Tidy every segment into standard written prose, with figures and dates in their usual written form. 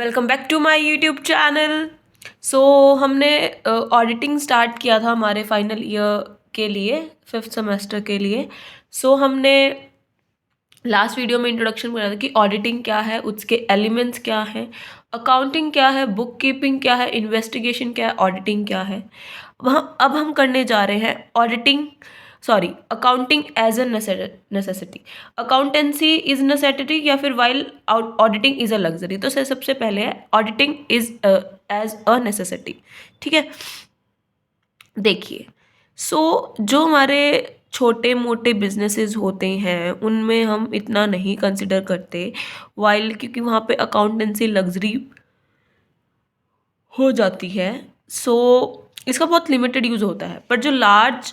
Welcome back to my YouTube channel. So हमने auditing start किया था हमारे फाइनल ईयर के लिए, 5th सेमेस्टर के लिए। हमने लास्ट वीडियो में इंट्रोडक्शन बनाया था कि ऑडिटिंग क्या है, उसके एलिमेंट्स क्या है, अकाउंटिंग क्या है, बुक कीपिंग क्या है, इन्वेस्टिगेशन क्या है, ऑडिटिंग क्या है। वहाँ अब हम करने जा रहे हैं accounting as a necessity. Accountancy is necessity या फिर while auditing is a luxury. तो सबसे पहले है auditing is as a necessity. ठीक है, देखिए। जो हमारे छोटे मोटे बिजनेसेस होते हैं उनमें हम इतना नहीं कंसिडर करते, वाइल क्योंकि वहाँ पे अकाउंटेंसी लग्जरी हो जाती है। सो इसका बहुत लिमिटेड यूज़ होता है। पर जो लार्ज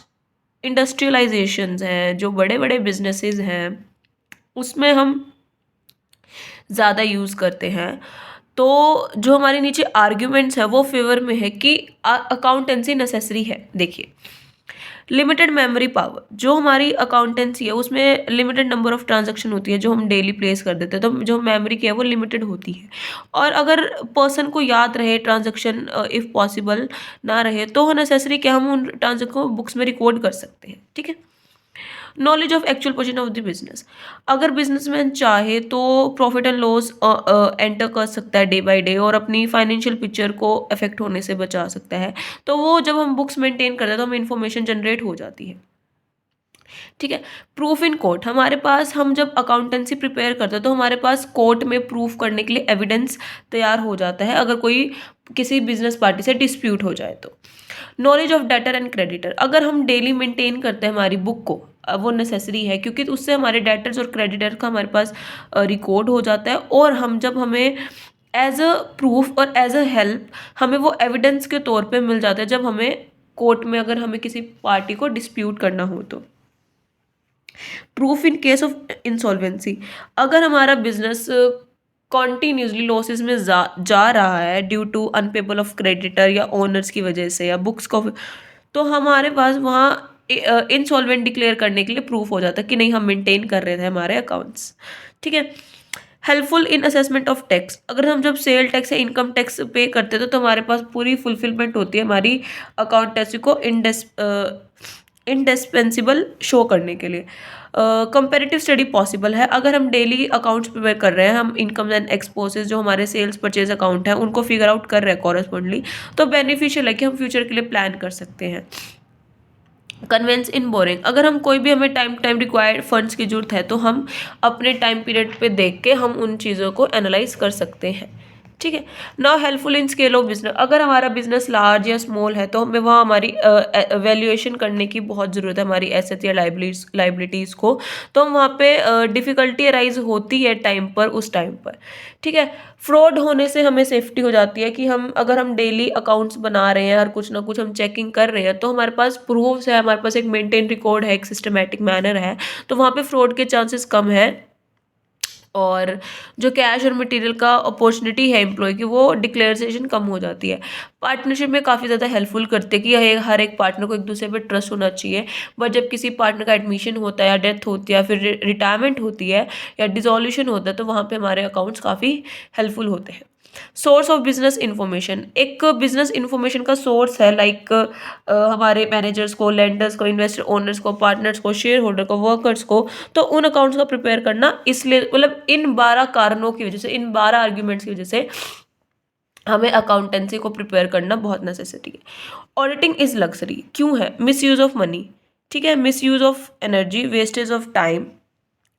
इंडस्ट्रियलाइजेशंस हैं, जो बड़े बड़े बिजनेसेस हैं, उसमें हम ज़्यादा यूज़ करते हैं। तो जो हमारे नीचे आर्ग्यूमेंट्स है वो फेवर में है कि अकाउंटेंसी नेसेसरी है। देखिए, लिमिटेड मेमोरी पावर, जो हमारी अकाउंटेंसी है उसमें लिमिटेड नंबर ऑफ ट्रांजैक्शन होती है जो हम डेली प्लेस कर देते हैं, तो जो मेमोरी की है वो लिमिटेड होती है। और अगर पर्सन को याद रहे ट्रांजैक्शन, इफ़ पॉसिबल ना रहे, तो नेसेसरी क्या हम उन ट्रांजैक्शन को बुक्स में रिकॉर्ड कर सकते हैं। ठीक है। Knowledge of actual position of the business, अगर बिजनेसमैन चाहे तो प्रॉफिट एंड लॉस एंटर कर सकता है डे बाय डे और अपनी फाइनेंशियल पिक्चर को अफेक्ट होने से बचा सकता है। तो वो जब हम बुक्स मेंटेन करते हैं तो हमें इन्फॉर्मेशन जनरेट हो जाती है। ठीक है। प्रूफ इन कोर्ट, हमारे पास हम जब अकाउंटेंसी प्रिपेयर करते हैं तो हमारे पास कोर्ट में प्रूफ करने के लिए एविडेंस तैयार हो जाता है अगर कोई किसी बिजनेस पार्टी से डिस्प्यूट हो जाए तो। Knowledge of debtor and creditor, अगर हम डेली मेंटेन करते हैं हमारी बुक को, वो नेसेसरी है क्योंकि उससे हमारे डेटर्स और क्रेडिटर का हमारे पास रिकॉर्ड हो जाता है। और हम जब हमें एज अ प्रूफ और एज अ हेल्प हमें वो एविडेंस के तौर पे मिल जाता है जब हमें कोर्ट में अगर हमें किसी पार्टी को डिस्प्यूट करना हो तो। Proof in case of insolvency, अगर हमारा बिजनेस कॉन्टीन्यूसली लॉसेस में जा रहा है ड्यू टू अनपेबल ऑफ क्रेडिटर या ओनर्स की वजह से या बुक्स को, तो हमारे पास वहाँ इंसॉल्वेंट डिक्लेयर करने के लिए प्रूफ हो जाता है कि नहीं, हम मेंटेन कर रहे थे हमारे अकाउंट्स। ठीक है। Helpful in assessment of tax, अगर हम जब सेल टैक्स या इनकम टैक्स पे करते हैं तो हमारे पास पूरी फुलफिलमेंट होती है हमारी अकाउंटेंसी को इंडिस्पेंसिबल शो करने के लिए। कंपेरेटिव स्टडी पॉसिबल है, अगर हम डेली अकाउंट्स प्रिपेयर कर रहे हैं, हम इनकम एंड एक्सपोजेस जो हमारे सेल्स परचेज अकाउंट है उनको फिगर आउट कर रहे हैं कॉरेस्पॉन्डली, तो बेनिफिशियल है कि हम फ्यूचर के लिए प्लान कर सकते हैं। कन्वेंस इन बोरिंग, अगर हम कोई भी हमें टाइम रिक्वायर्ड फंड्स की जरूरत है तो हम अपने टाइम पीरियड पे देख के हम उन चीज़ों को एनालाइज कर सकते हैं। ठीक है। Now helpful in scale of business, अगर हमारा बिजनेस लार्ज या स्मॉल है तो हमें वहाँ हमारी वैल्यूएशन करने की बहुत ज़रूरत है हमारी एसेट या लाइबिलिटीज़ को। तो हम वहाँ पे डिफ़िकल्टी अराइज होती है टाइम पर, उस टाइम पर। ठीक है। फ्रॉड होने से हमें सेफ्टी हो जाती है कि अगर हम डेली अकाउंट्स बना रहे हैं और कुछ ना कुछ हम चेकिंग कर रहे हैं तो हमारे पास प्रूफ्स है, हमारे पास एक मेंटेन रिकॉर्ड है, एक सिस्टमेटिक मैनर है, तो वहाँ पे फ्रॉड के चांसेस कम है। और जो कैश और मटेरियल का अपॉर्चुनिटी है एम्प्लॉय की, वो डिक्लेरेशन कम हो जाती है। पार्टनरशिप में काफ़ी ज़्यादा हेल्पफुल करते हैं कि हर एक पार्टनर को एक दूसरे पे ट्रस्ट होना चाहिए। बट जब किसी पार्टनर का एडमिशन होता है या डेथ होती है या फिर रिटायरमेंट होती है या डिसोल्यूशन होता है तो वहाँ पे हमारे अकाउंट्स काफ़ी हेल्पफुल होते हैं। सोर्स ऑफ बिजनेस इंफॉर्मेशन, एक बिजनेस इंफॉर्मेशन का सोर्स है लाइक हमारे मैनेजर्स को, लेंडर्स को, इन्वेस्टर ओनर्स को, पार्टनर्स को, शेयर होल्डर को, वर्कर्स को। तो उन अकाउंट्स का प्रिपेयर करना, इसलिए मतलब इन 12 कारणों की वजह से, इन 12 आर्ग्यूमेंट्स की वजह से हमें अकाउंटेंसी को प्रिपेयर करना बहुत नेसेसिटी है। ऑडिटिंग इज लग्जरी क्यों है? मिस यूज ऑफ मनी, ठीक है, misuse of energy, wastage of time,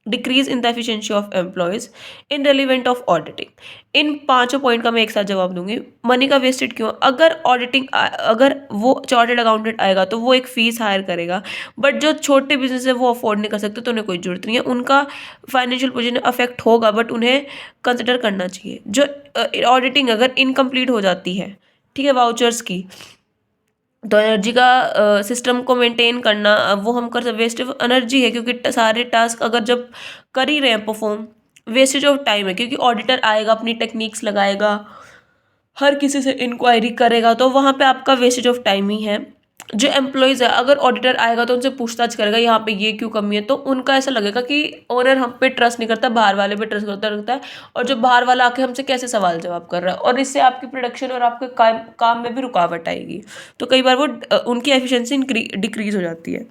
decrease in the efficiency of employees, irrelevant of auditing. इन पांचों पॉइंट का मैं एक साथ जवाब दूंगी। मनी का वेस्टेड क्यों? अगर वो चार्टर्ड अकाउंटेंट आएगा तो वो एक फीस हायर करेगा, बट जो छोटे बिजनेस है वो अफोर्ड नहीं कर सकते तो उन्हें कोई जरूरत नहीं है। उनका फाइनेंशियल पोजीशन अफेक्ट होगा बट उन्हें कंसिडर करना चाहिए। जो ऑडिटिंग अगर इनकम्प्लीट हो जाती है, ठीक है, वाउचर्स की, तो एनर्जी का सिस्टम को मेंटेन करना, वो हम कर सकते, वेस्ट ऑफ एनर्जी है क्योंकि सारे टास्क अगर जब कर ही रहे हैं परफॉर्म, वेस्टेज ऑफ टाइम है क्योंकि ऑडिटर आएगा, अपनी टेक्निक्स लगाएगा, हर किसी से इंक्वायरी करेगा, तो वहाँ पे आपका वेस्टेज ऑफ टाइम ही है। जो एम्प्लॉइज़ है, अगर ऑडिटर आएगा तो उनसे पूछताछ करेगा यहाँ पे ये क्यों कमी है, तो उनका ऐसा लगेगा कि ओनर हम पे ट्रस्ट नहीं करता, बाहर वाले पे ट्रस्ट करता रहता है, और जो बाहर वाला आके हमसे कैसे सवाल जवाब कर रहा है, और इससे आपकी प्रोडक्शन और आपके काम काम में भी रुकावट आएगी। तो कई बार वो उनकी एफिशिएंसी डिक्रीज हो जाती है।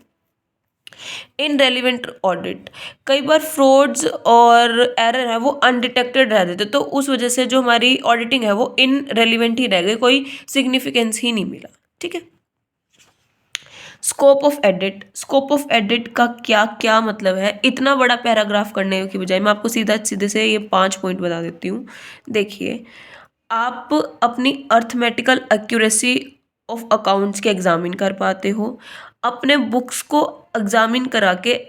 इनरेलीवेंट ऑडिट, कई बार फ्रॉड्स और एरर है वो अनडिटेक्टेड रह देते, तो उस वजह से जो हमारी ऑडिटिंग है वो इनरेलीवेंट ही रह गई, कोई सिग्निफिकेंस ही नहीं मिला। ठीक है। Scope of edit, scope of edit का क्या क्या मतलब है, इतना बड़ा पैराग्राफ करने की बजाय मैं आपको सीधा सीधे से ये 5 पॉइंट बता देती हूँ। देखिए, आप अपनी अर्थमेटिकल एक्यूरेसी ऑफ अकाउंट्स के एग्जामिन कर पाते हो, अपने बुक्स को एग्जामिन करा के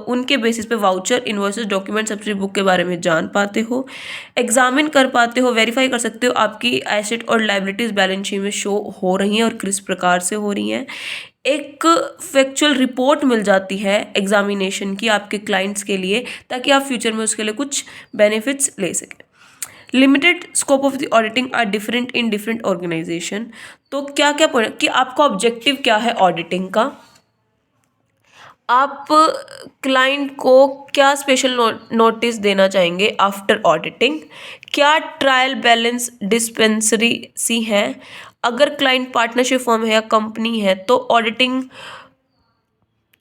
उनके बेसिस पे voucher, invoices, document, subsidy book के बारे में जान पाते हो, एग्जामिन कर पाते हो, वेरीफाई कर सकते हो आपकी एसेट और लाइबिलिटीज बैलेंस शीट में शो हो रही हैं और किस प्रकार से हो रही हैं। एक फैक्चुअल रिपोर्ट मिल जाती है एग्जामिनेशन की आपके क्लाइंट्स के लिए, ताकि आप फ्यूचर में उसके लिए कुछ बेनिफिट्स ले सकें। Limited scope of the auditing are different in different organisation. तो क्या क्या पॉइंट कि आपका ऑब्जेक्टिव क्या है ऑडिटिंग का, आप क्लाइंट को क्या स्पेशल नोटिस देना चाहेंगे आफ्टर ऑडिटिंग, क्या ट्रायल बैलेंस डिस्पेंसरी सी है, अगर क्लाइंट पार्टनरशिप फर्म है या कंपनी है तो ऑडिटिंग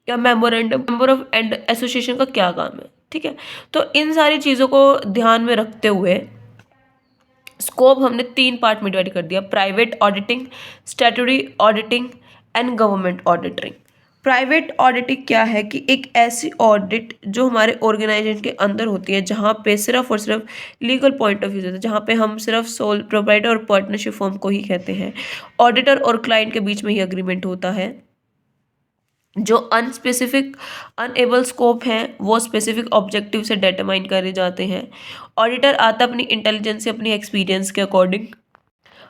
या memorandum member of and association का क्या काम है। ठीक है। तो इन सारी चीज़ों को ध्यान में रखते हुए स्कोप हमने 3 पार्ट में डिवाइड कर दिया, private auditing, statutory auditing and government auditing. Private auditing क्या है कि एक ऐसी ऑडिट जो हमारे ऑर्गेनाइजेशन के अंदर होती है, जहाँ पे सिर्फ और सिर्फ लीगल पॉइंट ऑफ व्यू होता है, जहाँ पे हम सिर्फ सोल प्रोप्राइटर और पार्टनरशिप फर्म को ही कहते हैं, ऑडिटर और क्लाइंट के बीच में ही अग्रीमेंट होता है। जो अनस्पेसिफिक अनएबल स्कोप हैं वो स्पेसिफिक ऑब्जेक्टिव से डिटरमाइन करे जाते हैं। ऑडिटर आता अपनी इंटेलिजेंस से, अपनी एक्सपीरियंस के अकॉर्डिंग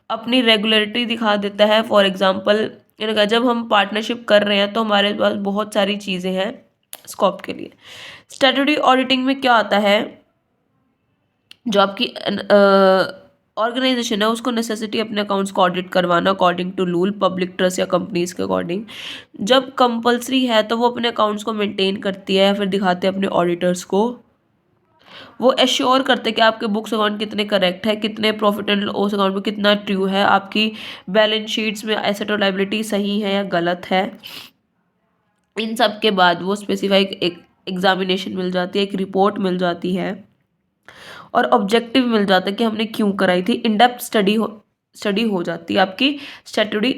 अपनी रेगुलरिटी दिखा देता है। फॉर एग्जांपल, मैंने कहा जब हम पार्टनरशिप कर रहे हैं तो हमारे पास बहुत सारी चीज़ें हैं स्कोप के लिए। स्टैट्यूटरी ऑडिटिंग में क्या आता है, जो आपकी ऑर्गेनाइजेशन है उसको नेसेसिटी अपने अकाउंट्स को ऑडिट करवाना according to rule, public trust या कंपनीज के अकॉर्डिंग। जब कंपलसरी है तो वो अपने अकाउंट्स को मेंटेन करती है या फिर दिखाते हैं अपने ऑडिटर्स को। वो एश्योर करते हैं कि आपके बुक्स अकाउंट कितने करेक्ट है, कितने प्रॉफिट एंड लॉस अकाउंट में कितना ट्रू है, आपकी बैलेंस शीट्स में एसेट और लायबिलिटी सही है या गलत है। इन सब के बाद वो स्पेसिफाई एक एग्जामिनेशन मिल जाती है, एक रिपोर्ट मिल जाती है और ऑब्जेक्टिव मिल जाता है कि हमने क्यों कराई थी। इन डेप्थ स्टडी हो जाती है आपकी स्टैट्यूटरी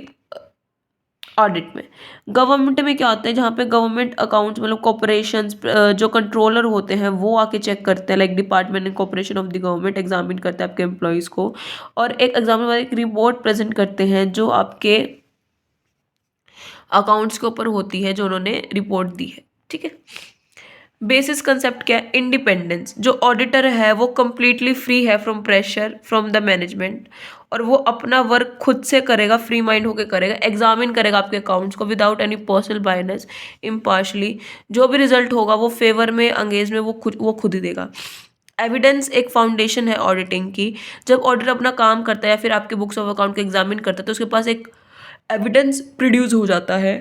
ऑडिट में। गवर्नमेंट में क्या होता है, जहाँ पे गवर्नमेंट अकाउंट्स मतलब कॉर्पोरेशंस जो कंट्रोलर होते हैं वो आके चेक करते हैं, like department and corporation of the government examine करते हैं आपके एम्प्लॉयज़ को, और एक एग्जामिन वाले एक रिपोर्ट प्रेजेंट करते हैं जो आपके अकाउंट्स के ऊपर होती है जो उन्होंने रिपोर्ट दी है। ठीक है। बेसिस कंसेप्ट क्या है, इंडिपेंडेंस। जो ऑडिटर है वो कम्प्लीटली फ्री है from pressure from the management, और वो अपना वर्क खुद से करेगा, फ्री माइंड होकर करेगा, एग्जामिन करेगा आपके अकाउंट्स को विदाउट एनी पर्सनल बायनेस, इम्पार्शली। जो भी रिजल्ट होगा वो फेवर में अंगेज में वो खुद ही देगा। एविडेंस एक फाउंडेशन है ऑडिटिंग की। जब ऑडिटर अपना काम करता है या फिर आपके बुक्स ऑफ अकाउंट को एग्जामिन करता है तो उसके पास एक एविडेंस प्रोड्यूस हो जाता है।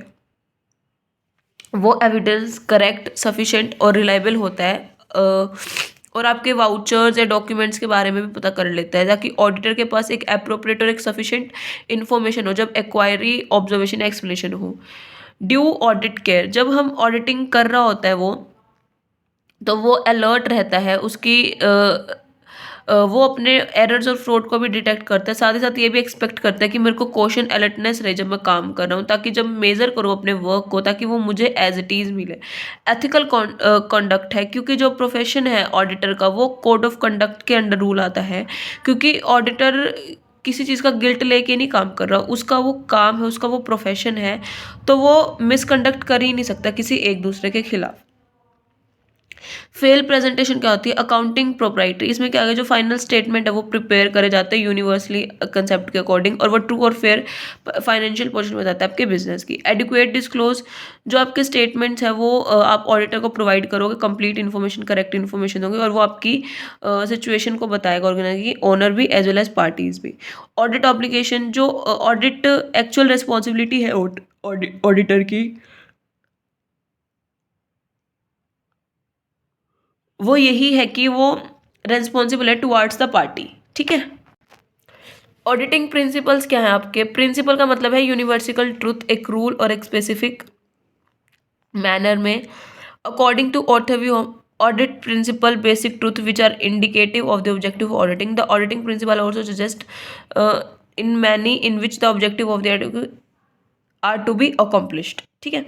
वो एविडेंस करेक्ट, सफिशेंट और रिलायबल होता है, और आपके वाउचर्स या डॉक्यूमेंट्स के बारे में भी पता कर लेता है, ताकि ऑडिटर के पास एक एप्रोप्रिएट और एक सफिशेंट इन्फॉर्मेशन हो जब एक्वायरी, ऑब्जर्वेशन, एक्सप्लेनेशन हो। ड्यू ऑडिट केयर, जब हम ऑडिटिंग कर रहा होता है वो, तो वो अलर्ट रहता है, उसकी वो अपने एरर्स और फ्रॉड को भी डिटेक्ट करता है, साथ ही साथ ये भी एक्सपेक्ट करता है कि मेरे को क्वेश्चन अलर्टनेस रहे जब मैं काम कर रहा हूँ, ताकि जब मेज़र करूँ अपने वर्क को ताकि वो मुझे एज इट इज़ मिले। एथिकल कंडक्ट है, क्योंकि जो प्रोफेशन है ऑडिटर का वो कोड ऑफ कंडक्ट के अंडर रूल आता है, क्योंकि ऑडिटर किसी चीज़ का गिल्ट लेके नहीं काम कर रहा, उसका वो काम है, उसका वो प्रोफेशन है, तो वो मिसकंडक्ट कर ही नहीं सकता किसी एक दूसरे के खिलाफ। फेल प्रेजेंटेशन क्या होती है, अकाउंटिंग प्रोप्राइटरी। इसमें क्या है, जो फाइनल स्टेटमेंट है वो प्रिपेयर करे जाते हैं यूनिवर्सली कंसेप्ट के अकॉर्डिंग, और वो ट्रू और फेयर फाइनेंशियल पोजीशन बताता है आपके बिजनेस की। एडिक्वेट डिस्क्लोज, जो आपके स्टेटमेंट्स है वो आप ऑडिटर को प्रोवाइड करोगे, कंप्लीट इन्फॉर्मेशन, करेक्ट इन्फॉर्मेशन होगी, और वो आपकी सिचुएशन को बताएगा ऑर्गेनाइज की, ओनर भी एज वेल एज पार्टीज भी। ऑडिट ऑब्लिगेशन, जो ऑडिट एक्चुअल रिस्पॉन्सिबिलिटी है ऑडिटर की, वो यही है कि वो रेस्पॉन्सिबल है टुवार्ड्स द पार्टी। ठीक है। ऑडिटिंग प्रिंसिपल्स क्या है आपके? प्रिंसिपल का मतलब है यूनिवर्सल ट्रूथ, एक रूल और एक स्पेसिफिक मैनर में, according to author view audit principle basic truth which are indicative of the objective auditing, the auditing principle also suggest in many in which the objective of the are to be accomplished. ठीक है।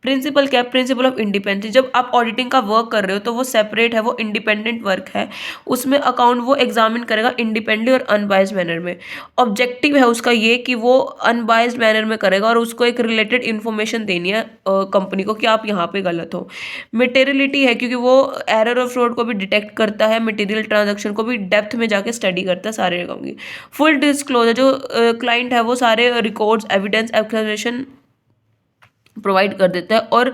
Principle क्या है? Principle of independence. जब आप auditing का work कर रहे हो तो वो सेपरेट है, वो इंडिपेंडेंट वर्क है, उसमें अकाउंट वो एग्जामिन करेगा इंडिपेंडेंटली और अनबाइज्ड मैनर में। ऑब्जेक्टिव है उसका ये कि वो अनबाइज्ड मैनर में करेगा और उसको एक रिलेटेड इन्फॉर्मेशन देनी है कंपनी को कि आप यहाँ पे गलत हो। मटेरियलिटी है क्योंकि वो एरर और फ्रॉड को भी डिटेक्ट करता है, मटेरियल ट्रांजेक्शन को भी डेप्थ में जाके स्टडी करता है सारे अकाउंट की। फुल डिस्क्लोजर, जो क्लाइंट है वो सारे रिकॉर्ड्स, एविडेंस, एक्सप्लेनेशन प्रोवाइड कर देता है और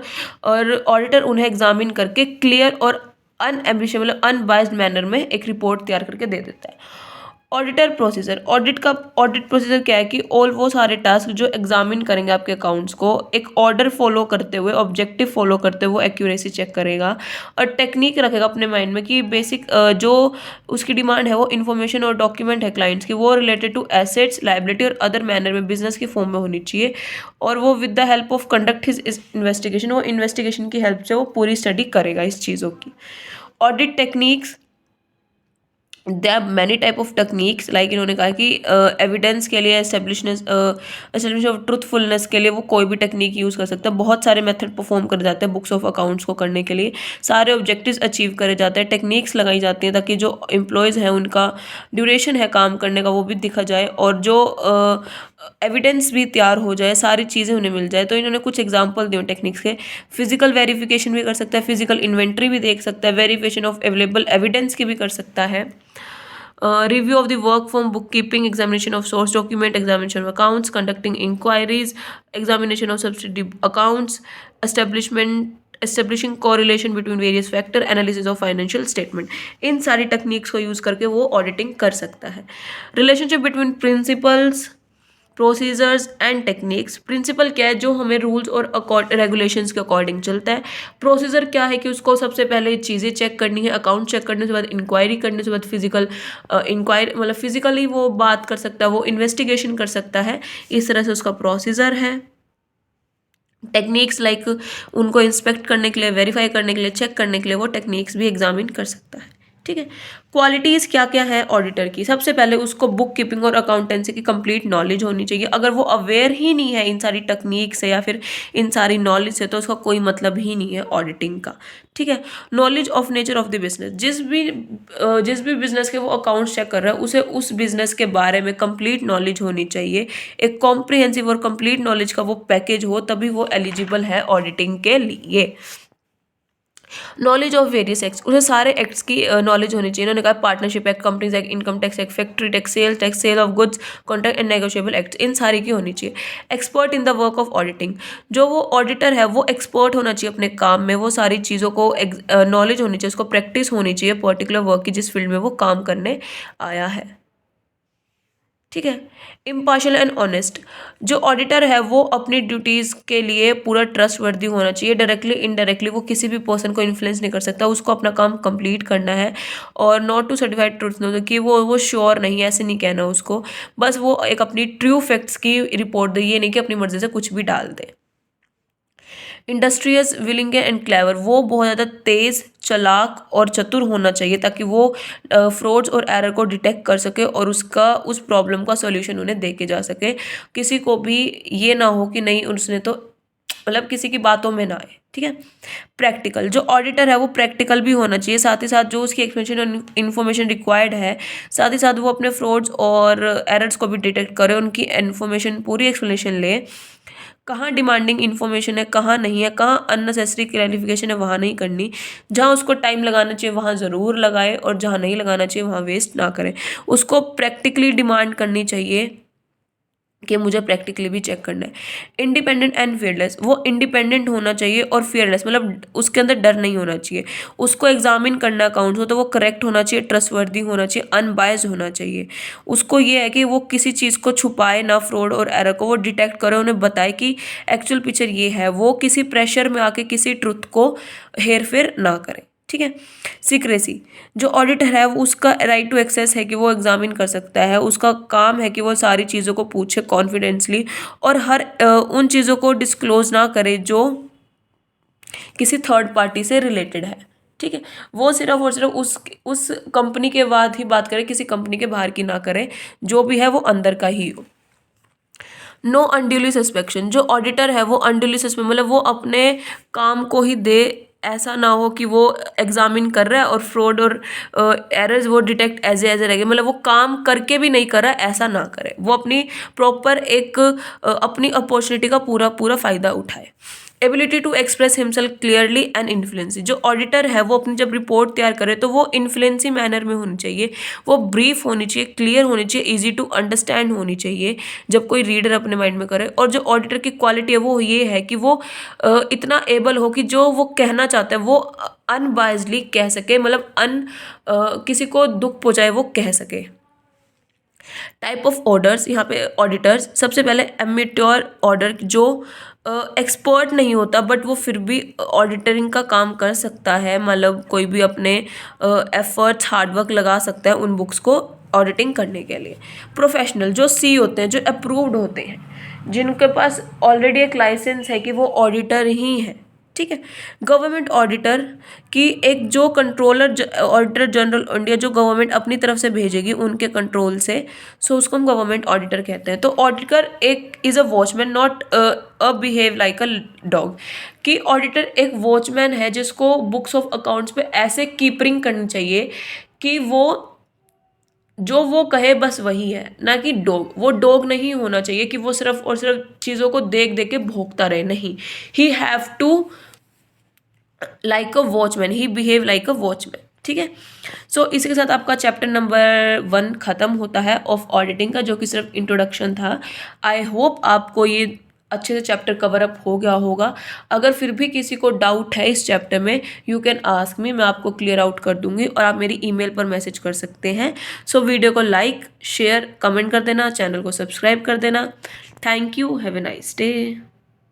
ऑडिटर उन्हें एग्जामिन करके क्लियर और अनएम्बिशियस मतलब अनबाइज्ड मैनर में एक रिपोर्ट तैयार करके दे देता है। ऑडिटर प्रोसीजर, ऑडिट प्रोसीजर क्या है कि ऑल वो सारे टास्क जो एग्जामिन करेंगे आपके अकाउंट्स को एक ऑर्डर फॉलो करते हुए, ऑब्जेक्टिव फॉलो करते हुए एक्यूरेसी चेक करेगा और टेक्निक रखेगा अपने माइंड में कि बेसिक जो उसकी डिमांड है वो इन्फॉर्मेशन और डॉक्यूमेंट है क्लाइंट्स की, वो रिलेटेड टू एसेट्स, लाइबिलिटी और अदर मैनर में बिजनेस की फॉर्म में होनी चाहिए और वो with the help of conduct his investigation, वो इन्वेस्टिगेशन की हेल्प से वो पूरी स्टडी करेगा इस चीज़ों की। Audit techniques, they are many type of techniques, like इन्होंने कहा कि एविडेंस के लिए, एस्टेब्लिशमेंट ऑफ ट्रूथफुलनेस के लिए वो कोई भी टेक्निक यूज़ कर सकता है। बहुत सारे मेथड परफॉर्म करे जाते हैं बुक्स ऑफ अकाउंट्स को करने के लिए, सारे ऑब्जेक्टिव्स अचीव करे जाते हैं, टेक्निक्स लगाई जाती हैं ताकि जो एम्प्लॉयज़ हैं उनका ड्यूरेशन है काम करने का वो भी दिखा जाए और जो एविडेंस भी तैयार हो जाए, सारी चीज़ें उन्हें मिल जाए। तो इन्होंने कुछ एग्जांपल दिए टेक्निक्स के। फिजिकल वेरिफिकेशन भी कर सकता है, फिजिकल इन्वेंट्री भी देख सकता है, वेरिफिकेशन ऑफ अवेलेबल एविडेंस की भी कर सकता है, review of the work from bookkeeping, examination of source document, examination of accounts, conducting inquiries, examination of subsidiary accounts, establishing correlation between various factor, analysis of financial statement। इन सारी techniques को use करके वो auditing कर सकता है। Relationship between principles, procedures and techniques. Principle क्या है? जो हमें रूल्स और रेगुलेशंस के अकॉर्डिंग चलता है। प्रोसीजर क्या है कि उसको सबसे पहले चीज़ें चेक करनी है, अकाउंट चेक करने के बाद इंक्वायरी करने के बाद फिजिकल इंक्वायरी मतलब फिजिकली वो बात कर सकता है, वो इन्वेस्टिगेशन कर सकता है, इस तरह से उसका प्रोसीजर है। टेक्निक्स लाइक उनको इंस्पेक्ट करने के लिए, वेरीफाई करने के लिए, चेक करने के लिए वो टेक्निक्स भी एग्जामिन कर सकता है। ठीक है। क्वालिटीज़ क्या क्या है ऑडिटर की? सबसे पहले उसको बुक कीपिंग और अकाउंटेंसी की कंप्लीट नॉलेज होनी चाहिए। अगर वो अवेयर ही नहीं है इन सारी टेक्निक से या फिर इन सारी नॉलेज से तो उसका कोई मतलब ही नहीं है ऑडिटिंग का। ठीक है। Knowledge of nature of the business, जिस भी बिजनेस के वो अकाउंट चेक कर रहा है उसे उस बिजनेस के बारे में कंप्लीट नॉलेज होनी चाहिए। एक कॉम्प्रिहेंसिव और कंप्लीट नॉलेज का वो पैकेज हो तभी वो एलिजिबल है ऑडिटिंग के लिए। नॉलेज ऑफ वेरियस एक्ट्स, उसे सारे एक्ट्स की नॉलेज होनी चाहिए। इन्होंने कहा partnership act, companies act, income tax act, factory tax, sale of goods, contract and negotiable act, इन सारी की होनी चाहिए। Expert in the work of auditing, जो वो ऑडिटर है वो एक्सपर्ट होना चाहिए अपने काम में, वो सारी चीज़ों को नॉलेज होनी चाहिए, उसको प्रैक्टिस होनी चाहिए पर्टिकुलर वर्क की जिस फील्ड में वो काम करने आया है। ठीक है। इम्पार्शियल एंड ऑनेस्ट, जो ऑडिटर है वो अपनी ड्यूटीज़ के लिए पूरा ट्रस्टवर्दी होना चाहिए। डायरेक्टली इनडायरेक्टली वो किसी भी पर्सन को इन्फ्लुएंस नहीं कर सकता, उसको अपना काम कंप्लीट करना है और not to certified truth no, कि वो श्योर नहीं है ऐसे नहीं कहना उसको, बस वो एक अपनी ट्रू फैक्ट्स की रिपोर्ट दे, ये नहीं कि अपनी मर्जी से कुछ भी डाल दे। इंडस्ट्रियस, विलिंग एंड क्लेवर, वो बहुत ज़्यादा तेज़, चालाक और चतुर होना चाहिए ताकि वो फ्रॉड्स और एरर को डिटेक्ट कर सके और उस प्रॉब्लम का सॉल्यूशन उन्हें दे के जा सके। किसी को भी ये ना हो कि नहीं उसने तो मतलब किसी की बातों में ना आए। ठीक है। प्रैक्टिकल, जो ऑडिटर है वो प्रैक्टिकल भी होना चाहिए, साथ ही साथ जो उसकी एक्सप्लेनेशन और इन्फॉर्मेशन रिक्वायर्ड है, साथ ही साथ वो अपने फ्रॉड्स और एरर्स को भी डिटेक्ट करे, उनकी इन्फॉर्मेशन पूरी एक्सप्लेनेशन ले, कहाँ डिमांडिंग इन्फॉर्मेशन है, कहाँ नहीं है, कहाँ अननेसेसरी क्लैरिफिकेशन है वहाँ नहीं करनी, जहाँ उसको टाइम लगाना चाहिए वहाँ ज़रूर लगाए और जहाँ नहीं लगाना चाहिए वहाँ वेस्ट ना करें। उसको प्रैक्टिकली डिमांड करनी चाहिए कि मुझे प्रैक्टिकली भी चेक करना है। इंडिपेंडेंट एंड फियरलेस, वो इंडिपेंडेंट होना चाहिए और फियरलेस मतलब उसके अंदर डर नहीं होना चाहिए। उसको एग्जामिन करना अकाउंट हो तो वो करेक्ट होना चाहिए, ट्रस्टवर्दी होना चाहिए, अनबायस्ड होना चाहिए। उसको ये है कि वो किसी चीज़ को छुपाए ना, फ्रॉड और एरर को वो डिटेक्ट करे, उन्हें बताए कि एक्चुअल पिक्चर ये है। वो किसी प्रेशर में आके किसी ट्रुथ को हेर फेर ना करे। ठीक है। सीक्रेसी, जो ऑडिटर है वो उसका राइट टू एक्सेस है कि वो एग्जामिन कर सकता है, उसका काम है कि वो सारी चीज़ों को पूछे कॉन्फिडेंसली और हर उन चीज़ों को डिस्क्लोज ना करे जो किसी थर्ड पार्टी से रिलेटेड है। ठीक है। वो सिर्फ और सिर्फ उस कंपनी के बाद ही बात करे, किसी कंपनी के बाहर की ना करे, जो भी है वो अंदर का ही हो। नो अनड्यूली सस्पेक्शन, जो ऑडिटर है वो अनड्यूली सस्पेक्ट मतलब वो अपने काम को ही दे, ऐसा ना हो कि वो एग्जामिन कर रहा है और फ्रॉड और एरर्स वो डिटेक्ट एज एज रहेगी, मतलब वो काम करके भी नहीं कर रहा है, ऐसा ना करे। वो अपनी प्रॉपर एक अपनी अपॉर्चुनिटी का पूरा पूरा फायदा उठाए। Ability to express himself clearly and in fluency, जो ऑडिटर है वो अपनी जब रिपोर्ट तैयार करे तो वो इन्फ्लुएंसी मैनर में होनी चाहिए, वो ब्रीफ होनी चाहिए, क्लियर होनी चाहिए, इजी टू अंडरस्टैंड होनी चाहिए जब कोई रीडर अपने माइंड में करे। और जो ऑडिटर की क्वालिटी है वो ये है कि वो इतना एबल हो कि जो वो कहना चाहता है वो अनबायसली कह सके, मतलब किसी को दुख पहुंचाए वो कह सके। टाइप ऑफ ऑर्डर्स, यहाँ पे ऑडिटर्स सबसे पहले एमेच्योर ऑर्डर, जो एक्सपर्ट नहीं होता बट वो फिर भी ऑडिटरिंग का काम कर सकता है, मतलब कोई भी अपने एफर्ट्स हार्डवर्क लगा सकता है उन बुक्स को ऑडिटिंग करने के लिए। प्रोफेशनल, जो सी होते हैं, जो अप्रूव्ड होते हैं, जिनके पास ऑलरेडी एक लाइसेंस है कि वो ऑडिटर ही हैं। ठीक है। गवर्नमेंट ऑडिटर की एक जो कंट्रोलर ऑडिटर जनरल इंडिया जो गवर्नमेंट अपनी तरफ से भेजेगी उनके कंट्रोल से, सो उसको हम गवर्नमेंट ऑडिटर कहते हैं। तो ऑडिटर एक is a watchman not a behave like a dog, कि ऑडिटर एक वॉचमैन है जिसको बुक्स ऑफ अकाउंट्स पे ऐसे कीपरिंग करनी चाहिए कि वो जो वो कहे बस वही है, ना कि डॉग। वो डॉग नहीं होना चाहिए कि वो सिर्फ और सिर्फ चीज़ों को देख देख के भौंकता रहे, नहीं। He have to like a watchman, he behave like a watchman. ठीक है। सो इसी के साथ आपका चैप्टर नंबर 1 खत्म होता है ऑफ ऑडिटिंग का, जो कि सिर्फ इंट्रोडक्शन था। आई होप आपको ये अच्छे से चैप्टर कवर अप हो गया होगा। अगर फिर भी किसी को डाउट है इस चैप्टर में, यू कैन आस्क मी, मैं आपको क्लियर आउट कर दूंगी और आप मेरी ईमेल पर मैसेज कर सकते हैं। सो वीडियो को लाइक शेयर कमेंट कर देना, चैनल को सब्सक्राइब कर देना। Thank you, have a nice day.